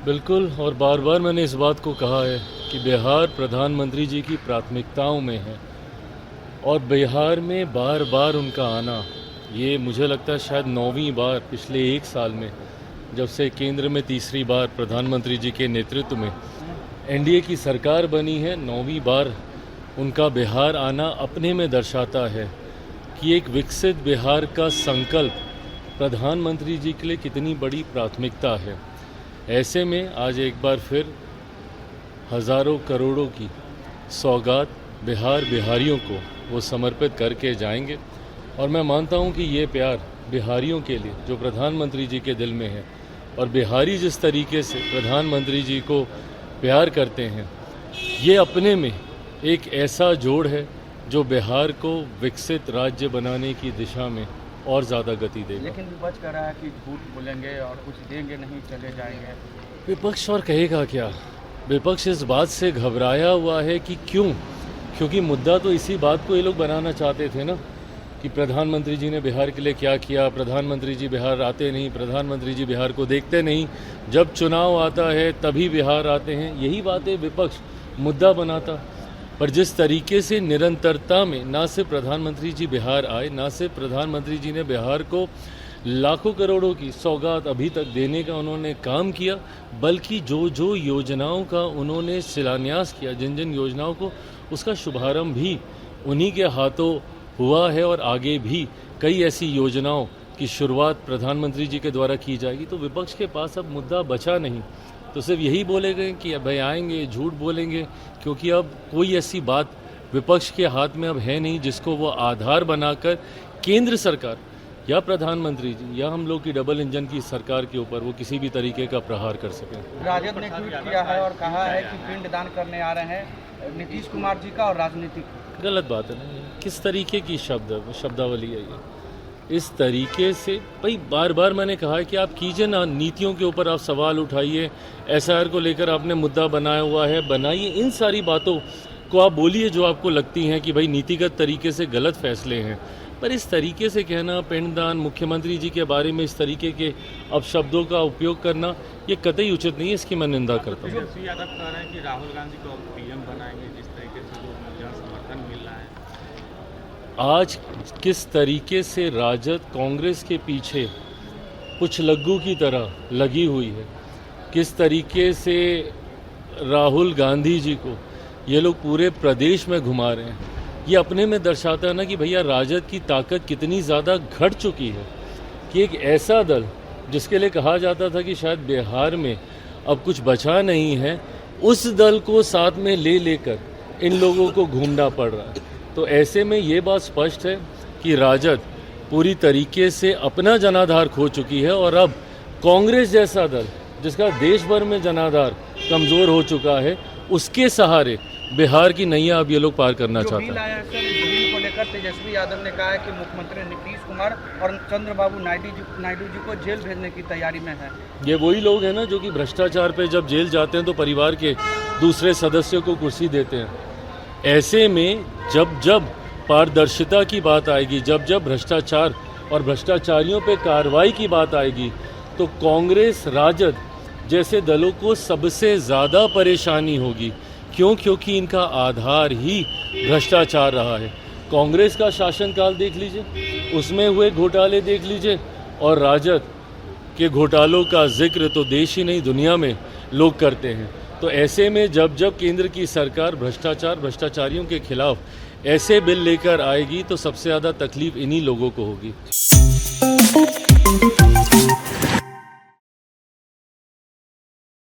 बिल्कुल, और बार बार मैंने इस बात को कहा है कि बिहार प्रधानमंत्री जी की प्राथमिकताओं में है और बिहार में बार बार उनका आना, ये मुझे लगता है शायद 9वीं बार पिछले एक साल में, जब से केंद्र में तीसरी बार प्रधानमंत्री जी के नेतृत्व में एनडीए की सरकार बनी है, 9वीं बार उनका बिहार आना अपने में दर्शाता है कि एक विकसित बिहार का संकल्प प्रधानमंत्री जी के लिए कितनी बड़ी प्राथमिकता है। ऐसे में आज एक बार फिर हज़ारों करोड़ों की सौगात बिहारियों को वो समर्पित करके जाएंगे और मैं मानता हूँ कि ये प्यार बिहारियों के लिए जो प्रधानमंत्री जी के दिल में है और बिहारी जिस तरीके से प्रधानमंत्री जी को प्यार करते हैं, ये अपने में एक ऐसा जोड़ है जो बिहार को विकसित राज्य बनाने की दिशा में और ज़्यादा गति देगा। लेकिन विपक्ष कह रहा है कि झूठ बोलेंगे और कुछ देंगे नहीं, चले जाएंगे। विपक्ष और कहेगा क्या? विपक्ष इस बात से घबराया हुआ है कि क्योंकि मुद्दा तो इसी बात को ये लोग बनाना चाहते थे ना, कि प्रधानमंत्री जी ने बिहार के लिए क्या किया, प्रधानमंत्री जी बिहार आते नहीं, प्रधानमंत्री जी बिहार को देखते नहीं, जब चुनाव आता है तभी बिहार आते हैं। यही बातें विपक्ष मुद्दा बनाता, पर जिस तरीके से निरंतरता में ना सिर्फ प्रधानमंत्री जी बिहार आए, ना सिर्फ प्रधानमंत्री जी ने बिहार को लाखों करोड़ों की सौगात अभी तक देने का उन्होंने काम किया, बल्कि जो योजनाओं का उन्होंने शिलान्यास किया, जिन जिन योजनाओं को, उसका शुभारंभ भी उन्हीं के हाथों हुआ है और आगे भी कई ऐसी योजनाओं की शुरुआत प्रधानमंत्री जी के द्वारा की जाएगी। तो विपक्ष के पास अब मुद्दा बचा नहीं, तो सिर्फ यही बोलेंगे कि भाई आएंगे, झूठ बोलेंगे, क्योंकि अब कोई ऐसी बात विपक्ष के हाथ में अब है नहीं जिसको वो आधार बनाकर केंद्र सरकार या प्रधानमंत्री जी या हम लोग की डबल इंजन की सरकार के ऊपर वो किसी भी तरीके का प्रहार कर सकें। राजद ने ट्वीट किया है और कहा है कि पिंडदान करने आ रहे हैं नीतीश कुमार जी का और राजनीतिक। गलत बात है ना, किस तरीके की शब्दावली है ये? इस तरीके से भाई बार बार मैंने कहा है कि आप कीजिए ना, नीतियों के ऊपर आप सवाल उठाइए, एसआईआर को लेकर आपने मुद्दा बनाया हुआ है, बनाइए, इन सारी बातों को आप बोलिए जो आपको लगती हैं कि भाई नीतिगत तरीके से गलत फैसले हैं। पर इस तरीके से कहना, पिंडदान, मुख्यमंत्री जी के बारे में इस तरीके के अपशब्दों का उपयोग करना, ये कतई उचित नहीं है, इसकी मैं निंदा करता हूँ। तेजस्वी यादव कह रहे हैं कि राहुल गांधी को पीएम बनाएंगे, जिस तरीके से जो समर्थन मिल रहा है। आज किस तरीके से राजद कांग्रेस के पीछे कुछ लग्गू की तरह लगी हुई है, किस तरीके से राहुल गांधी जी को ये लोग पूरे प्रदेश में घुमा रहे हैं, ये अपने में दर्शाता है ना कि भैया राजद की ताकत कितनी ज़्यादा घट चुकी है कि एक ऐसा दल जिसके लिए कहा जाता था कि शायद बिहार में अब कुछ बचा नहीं है, उस दल को साथ में ले लेकर इन लोगों को घूमना पड़ रहा है। तो ऐसे में ये बात स्पष्ट है कि राजद पूरी तरीके से अपना जनाधार खो चुकी है और अब कांग्रेस जैसा दल जिसका देश भर में जनाधार कमज़ोर हो चुका है, उसके सहारे बिहार की नैया अब ये लोग पार करना चाहते हैं। बिल को लेकर तेजस्वी यादव ने कहा है कि मुख्यमंत्री नीतीश कुमार और चंद्रबाबू नायडू जी को जेल भेजने की तैयारी में है। ये वही लोग हैं ना जो कि भ्रष्टाचार पे जब जेल जाते हैं तो परिवार के दूसरे सदस्यों को कुर्सी देते हैं। ऐसे में जब पारदर्शिता की बात आएगी, जब भ्रष्टाचार और भ्रष्टाचारियों पे कार्रवाई की बात आएगी, तो कांग्रेस, राजद जैसे दलों को सबसे ज़्यादा परेशानी होगी। क्योंकि इनका आधार ही भ्रष्टाचार रहा है। कांग्रेस का शासनकाल देख लीजिए, उसमें हुए घोटाले देख लीजिए, और राजद के घोटालों का जिक्र तो देश ही नहीं दुनिया में लोग करते हैं। तो ऐसे में जब केंद्र की सरकार भ्रष्टाचारियों के खिलाफ ऐसे बिल लेकर आएगी तो सबसे ज़्यादा तकलीफ इन्हीं लोगों को होगी।